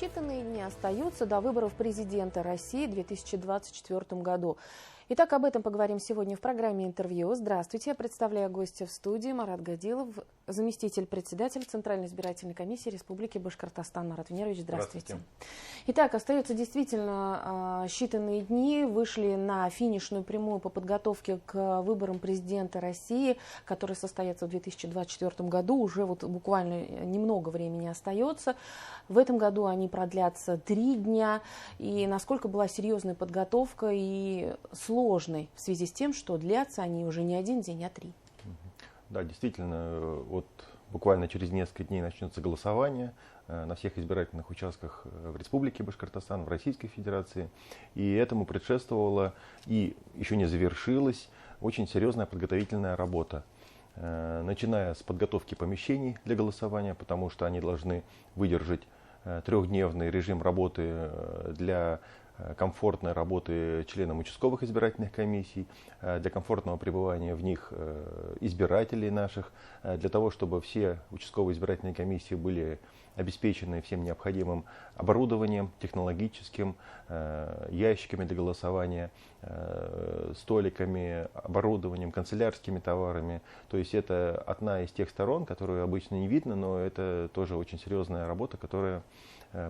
считанные дни остаются до выборов президента России в 2024 году. Итак, об этом поговорим сегодня в программе «Интервью». Здравствуйте, я представляю гостя в студии. Марат Гадилов, заместитель председателя Центральной избирательной комиссии Республики Башкортостан. Марат Венерович, здравствуйте. Итак, остаются действительно считанные дни. Вышли на финишную прямую по подготовке к выборам президента России, которые состоятся в 2024 году. Уже вот буквально немного времени остается. В этом году они продлятся 3 дня. И насколько была серьезная подготовка и сложной в связи с тем, что длятся они уже не 1 день, а 3. Да, действительно, вот буквально через несколько дней начнется голосование на всех избирательных участках в Республике Башкортостан, в Российской Федерации. И этому предшествовала и еще не завершилась очень серьезная подготовительная работа. Начиная с подготовки помещений для голосования, потому что они должны выдержать 3-дневный режим работы для комфортной работы членам участковых избирательных комиссий, для комфортного пребывания в них избирателей наших, для того, чтобы все участковые избирательные комиссии были обеспечены всем необходимым оборудованием, технологическим, ящиками для голосования, столиками, оборудованием, канцелярскими товарами. То есть это одна из тех сторон, которую обычно не видно, но это тоже очень серьезная работа, которая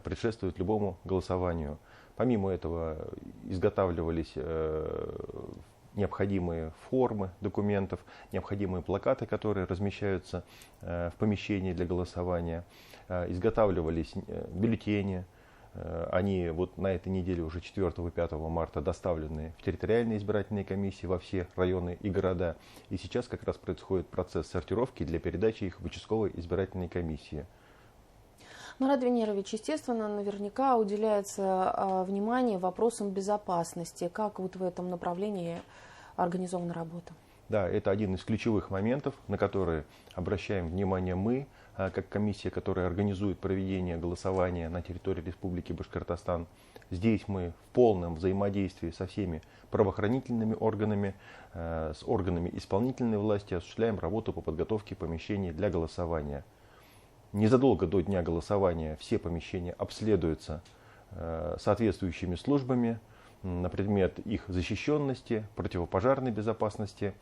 предшествует любому голосованию. Помимо этого изготавливались необходимые формы документов, необходимые плакаты, которые размещаются в помещении для голосования. Изготавливались бюллетени. Они вот на этой неделе уже 4 и 5 марта доставлены в территориальные избирательные комиссии во все районы и города. И сейчас как раз происходит процесс сортировки для передачи их в участковой избирательной комиссии. Марат Венерович, естественно, наверняка уделяется внимание вопросам безопасности. Как вот в этом направлении организована работа? Да, это один из ключевых моментов, на которые обращаем внимание мы, как комиссия, которая организует проведение голосования на территории Республики Башкортостан. Здесь мы в полном взаимодействии со всеми правоохранительными органами, с органами исполнительной власти осуществляем работу по подготовке помещений для голосования. Незадолго до дня голосования все помещения обследуются соответствующими службами на предмет их защищенности, противопожарной безопасности,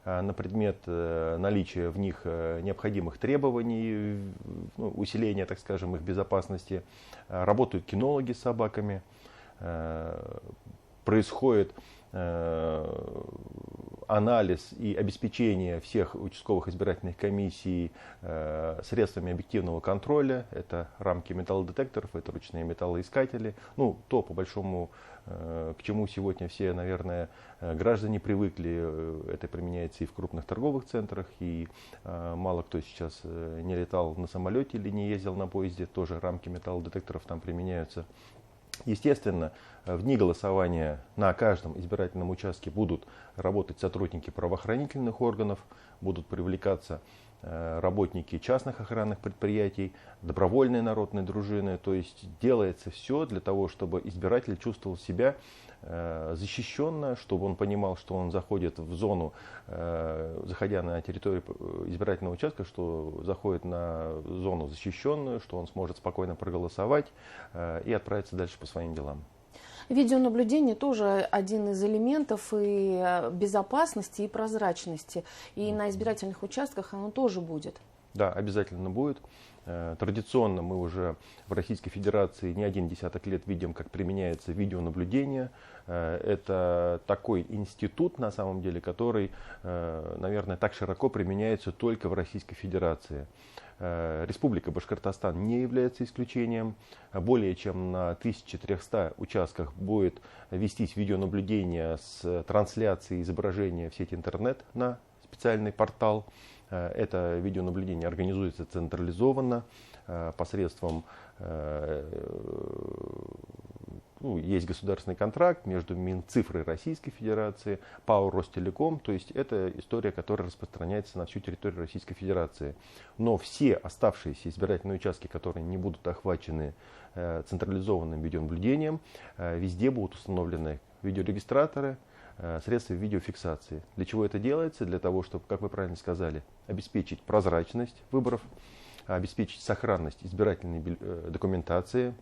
на предмет наличия в них необходимых требований, усиления, так скажем, их безопасности. Работают кинологи с собаками, происходит анализ и обеспечение всех участковых избирательных комиссий средствами объективного контроля. Это рамки металлодетекторов, это ручные металлоискатели. Ну, то, по большому, к чему сегодня все, наверное, граждане привыкли. Это применяется и в крупных торговых центрах, и мало кто сейчас не летал на самолете или не ездил на поезде. Тоже рамки металлодетекторов там применяются. Естественно, в дни голосования на каждом избирательном участке будут работать сотрудники правоохранительных органов, будут привлекаться работники частных охранных предприятий, добровольные народные дружины. То есть делается все для того, чтобы избиратель чувствовал себя защищенно, чтобы он понимал, что он заходит в зону, заходя на территорию избирательного участка, что заходит на зону защищенную, что он сможет спокойно проголосовать и отправиться дальше по своим делам. Видеонаблюдение тоже один из элементов и безопасности, и прозрачности. И на избирательных участках оно тоже будет. Да, обязательно будет. Традиционно мы уже в Российской Федерации не 1 десяток лет видим, как применяется видеонаблюдение. Это такой институт, на самом деле, который, наверное, так широко применяется только в Российской Федерации. Республика Башкортостан не является исключением. Более чем на 1300 участках будет вестись видеонаблюдение с трансляцией изображения в сети интернет на специальный портал. Это видеонаблюдение организуется централизованно посредством, есть государственный контракт между Минцифрой Российской Федерации, ПАО Ростелеком, то есть это история, которая распространяется на всю территорию Российской Федерации. Но все оставшиеся избирательные участки, которые не будут охвачены централизованным видеонаблюдением, везде будут установлены видеорегистраторы, средства видеофиксации. Для чего это делается? Для того, чтобы, как вы правильно сказали, обеспечить прозрачность выборов, обеспечить сохранность избирательной документации,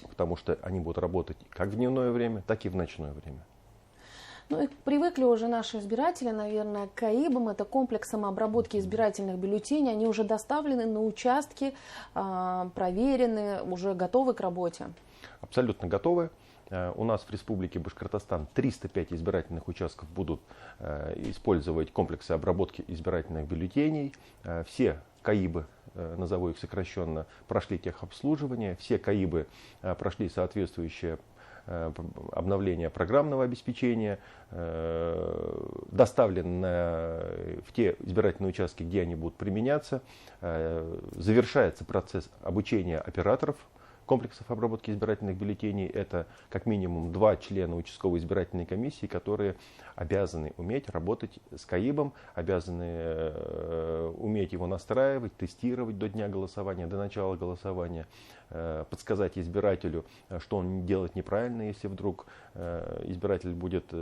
потому что они будут работать как в дневное время, так и в ночное время. Ну и привыкли уже наши избиратели, наверное, к КАИБам, это комплексам обработки избирательных бюллетеней. Они уже доставлены на участки, проверены, уже готовы к работе. Абсолютно готовы. У нас в Республике Башкортостан 305 избирательных участков будут использовать комплексы обработки избирательных бюллетеней. Все КАИБы, назову их сокращенно, прошли техобслуживание. Все КАИБы прошли соответствующее обновление программного обеспечения, доставлены в те избирательные участки, где они будут применяться. Завершается процесс обучения операторов комплексов обработки избирательных бюллетеней. Это как минимум 2 члена участковой избирательной комиссии, которые обязаны уметь работать с КАИБом, обязаны уметь его настраивать, тестировать до дня голосования, до начала голосования, подсказать избирателю, что он делает неправильно. Если вдруг избиратель будет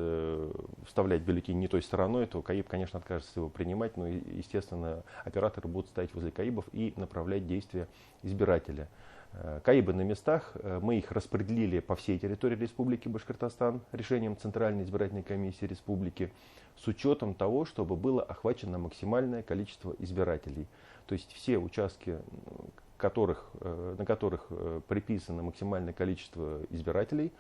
вставлять бюллетень не той стороной, то КАИБ, конечно, откажется его принимать, но, естественно, операторы будут стоять возле КАИБов и направлять действия избирателя. КАИБы на местах, мы их распределили по всей территории Республики Башкортостан решением Центральной избирательной комиссии Республики с учетом того, чтобы было охвачено максимальное количество избирателей. То есть все участки, на которых приписано максимальное количество избирателей,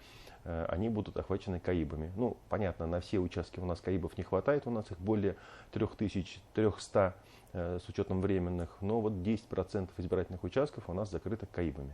они будут охвачены КАИБами. Ну, понятно, на все участки у нас КАИБов не хватает, у нас их более 3300 с учетом временных, но вот 10% избирательных участков у нас закрыто КАИБами.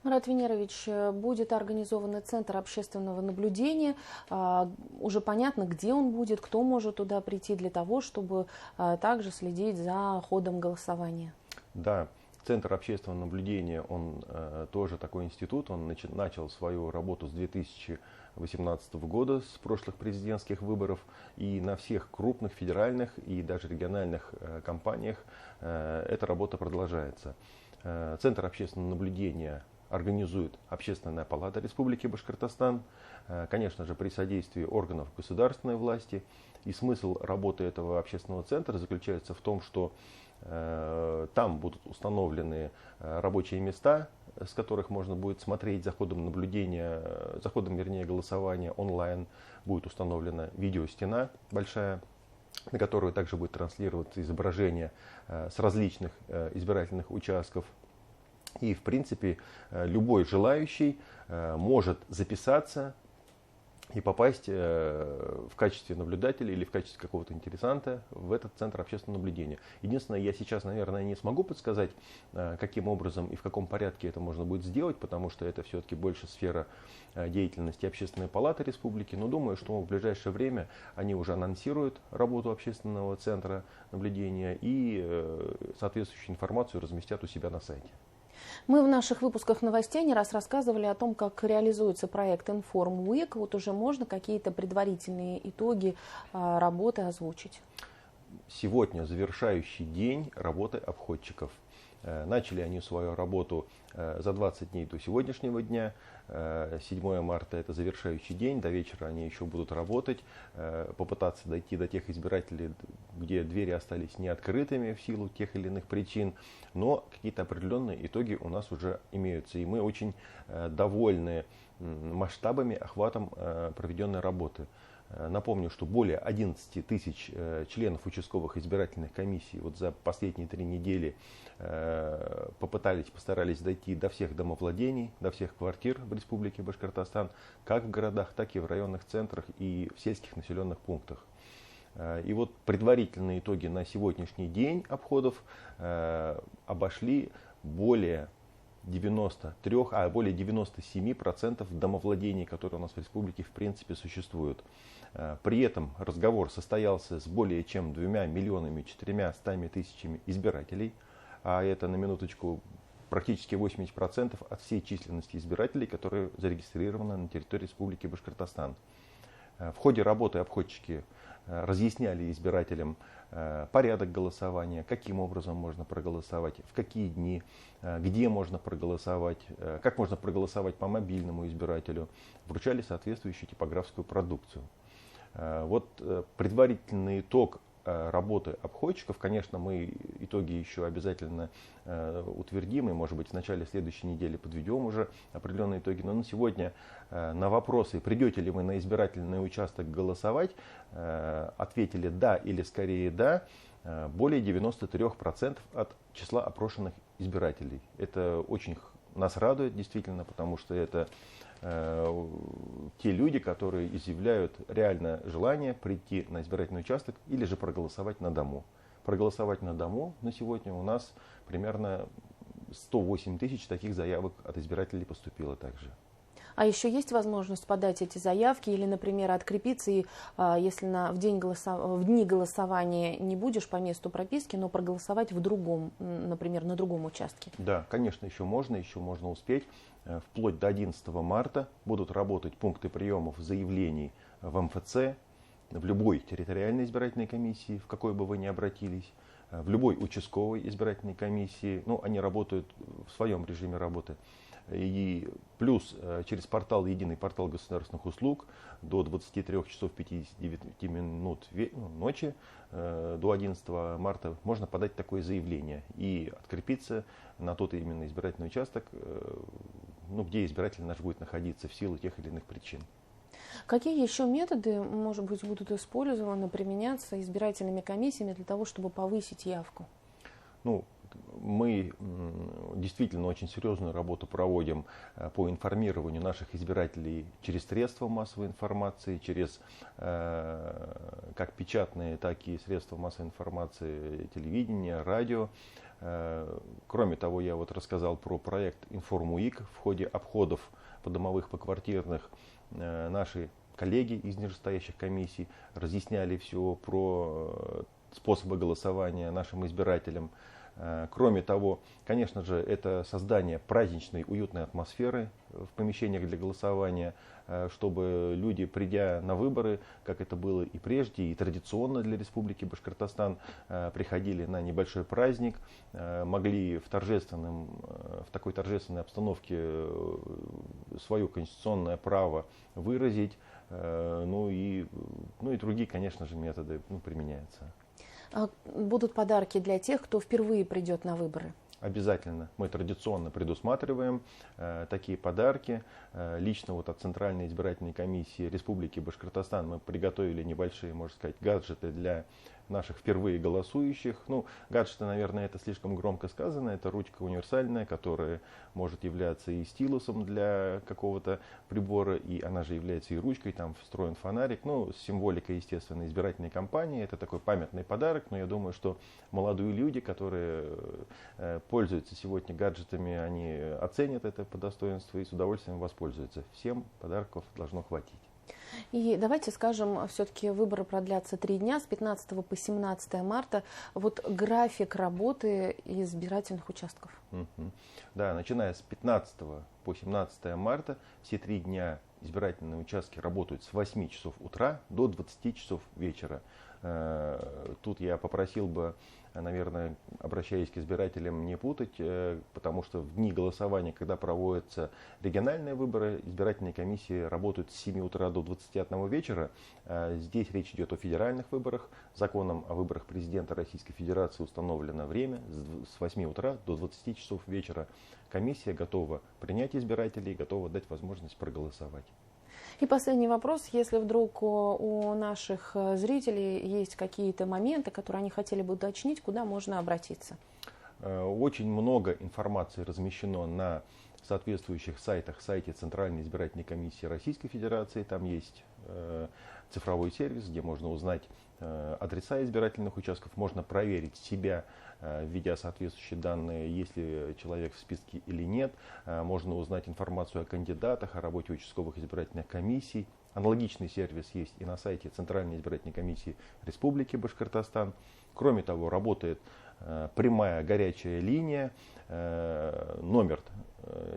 Марат Венерович, будет организован центр общественного наблюдения. Уже понятно, где он будет, кто может туда прийти для того, чтобы также следить за ходом голосования. Да, Центр общественного наблюдения, он тоже такой институт, он начал свою работу с 2018 года, с прошлых президентских выборов, и на всех крупных федеральных и даже региональных кампаниях эта работа продолжается. Центр общественного наблюдения организует Общественная палата Республики Башкортостан, конечно же, при содействии органов государственной власти. И смысл работы этого общественного центра заключается в том, что там будут установлены рабочие места, с которых можно будет смотреть за ходом наблюдения, голосования онлайн. Будет установлена видеостена большая, на которую также будет транслироваться изображение с различных избирательных участков. И, в принципе, любой желающий может записаться и попасть в качестве наблюдателя или в качестве какого-то интересанта в этот центр общественного наблюдения. Единственное, я сейчас, наверное, не смогу подсказать, каким образом и в каком порядке это можно будет сделать, потому что это все-таки больше сфера деятельности Общественной палаты республики. Но думаю, что в ближайшее время они уже анонсируют работу общественного центра наблюдения и соответствующую информацию разместят у себя на сайте. Мы в наших выпусках новостей не раз рассказывали о том, как реализуется проект Inform Week. Вот уже можно какие-то предварительные итоги работы озвучить? Сегодня завершающий день работы обходчиков. Начали они свою работу за 20 дней до сегодняшнего дня. 7 марта это завершающий день, до вечера они еще будут работать, попытаться дойти до тех избирателей, где двери остались не открытыми в силу тех или иных причин, но какие-то определенные итоги у нас уже имеются. И мы очень довольны масштабами, охватом проведенной работы. Напомню, что более 11 тысяч членов участковых избирательных комиссий вот за последние 3 недели постарались дойти до всех домовладений, до всех квартир в Республике Башкортостан, как в городах, так и в районных центрах и в сельских населенных пунктах. И вот предварительные итоги на сегодняшний день обходов обошли более 97% домовладений, которые у нас в республике в принципе существуют. При этом разговор состоялся с более чем 2 миллионами 400 тысячами избирателей, а это на минуточку практически 80% от всей численности избирателей, которые зарегистрированы на территории Республики Башкортостан. В ходе работы обходчики разъясняли избирателям порядок голосования, каким образом можно проголосовать, в какие дни, где можно проголосовать, как можно проголосовать по мобильному избирателю. Вручали соответствующую типографскую продукцию. Вот предварительный итог работы обходчиков, конечно, мы итоги еще обязательно утвердим, и, может быть, в начале следующей недели подведем уже определенные итоги. Но на сегодня на вопросы, придете ли вы на избирательный участок голосовать, ответили «да» или скорее «да» более 93% от числа опрошенных избирателей. Это очень нас радует действительно, потому что это те люди, которые изъявляют реальное желание прийти на избирательный участок или же проголосовать на дому. Проголосовать на дому на сегодня у нас примерно 108 тысяч таких заявок от избирателей поступило также. А еще есть возможность подать эти заявки или, например, открепиться, и если в дни голосования не будешь по месту прописки, но проголосовать в другом, например, на другом участке? Да, конечно, еще можно успеть. Вплоть до 11 марта будут работать пункты приемов заявлений в МФЦ, в любой территориальной избирательной комиссии, в какой бы вы ни обратились, в любой участковой избирательной комиссии. Ну, они работают в своем режиме работы. И плюс через портал, единый портал государственных услуг до 23 часов 59 минут ночи до 11 марта можно подать такое заявление и открепиться на тот именно избирательный участок, где избиратель наш будет находиться в силу тех или иных причин. Какие еще методы, может быть, будут использованы, применяться избирательными комиссиями для того, чтобы повысить явку? Мы действительно очень серьезную работу проводим по информированию наших избирателей через средства массовой информации, через как печатные, так и средства массовой информации, телевидение, радио. Кроме того, я рассказал про проект «Информ-УИК». В ходе обходов подомовых, поквартирных наши коллеги из нижестоящих комиссий разъясняли все про способы голосования нашим избирателям. Кроме того, конечно же, это создание праздничной, уютной атмосферы в помещениях для голосования, чтобы люди, придя на выборы, как это было и прежде, и традиционно для Республики Башкортостан, приходили на небольшой праздник, могли в такой торжественной обстановке свое конституционное право выразить, и другие, конечно же, методы применяются. Будут подарки для тех, кто впервые придет на выборы? Обязательно. Мы традиционно предусматриваем такие подарки. Лично от Центральной избирательной комиссии Республики Башкортостан мы приготовили небольшие, можно сказать, гаджеты для наших впервые голосующих. Гаджеты, наверное, это слишком громко сказано. Это ручка универсальная, которая может являться и стилусом для какого-то прибора, и она же является и ручкой, там встроен фонарик. С символикой, естественно, избирательной кампании. Это такой памятный подарок, но я думаю, что молодые люди, которые пользуются сегодня гаджетами, они оценят это по достоинству и с удовольствием воспользуются. Всем подарков должно хватить. И давайте скажем, все-таки выборы продлятся 3 дня, с 15 по 17 марта. График работы избирательных участков. Да, начиная с 15 по 17 марта, все 3 дня избирательные участки работают с 8 часов утра до 20 часов вечера. Тут я попросил бы, наверное, обращаясь к избирателям, не путать, потому что в дни голосования, когда проводятся региональные выборы, избирательные комиссии работают с 7 утра до 21 вечера. Здесь речь идет о федеральных выборах. Законом о выборах президента Российской Федерации установлено время с 8 утра до 20 часов вечера. Комиссия готова принять избирателей, готова дать возможность проголосовать. И последний вопрос. Если вдруг у наших зрителей есть какие-то моменты, которые они хотели бы уточнить, куда можно обратиться? Очень много информации размещено на соответствующих сайтах. Сайте Центральной избирательной комиссии Российской Федерации. Там есть цифровой сервис, где можно узнать адреса избирательных участков, можно проверить себя, введя соответствующие данные, есть ли человек в списке или нет. Можно узнать информацию о кандидатах, о работе участковых избирательных комиссий. Аналогичный сервис есть и на сайте Центральной избирательной комиссии Республики Башкортостан. Кроме того, работает прямая горячая линия, номер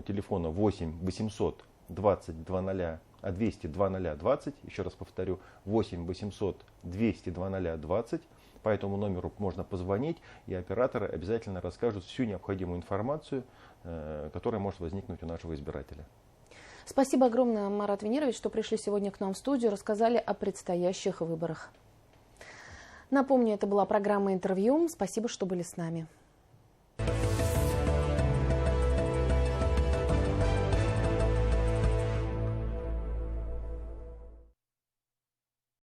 телефона 8 800 20 00 200 2020, еще раз повторю, 8 800 200 2020. По этому номеру можно позвонить, и операторы обязательно расскажут всю необходимую информацию, которая может возникнуть у нашего избирателя. Спасибо огромное, Марат Венерович, что пришли сегодня к нам в студию, рассказали о предстоящих выборах. Напомню, это была программа «Интервью». Спасибо, что были с нами.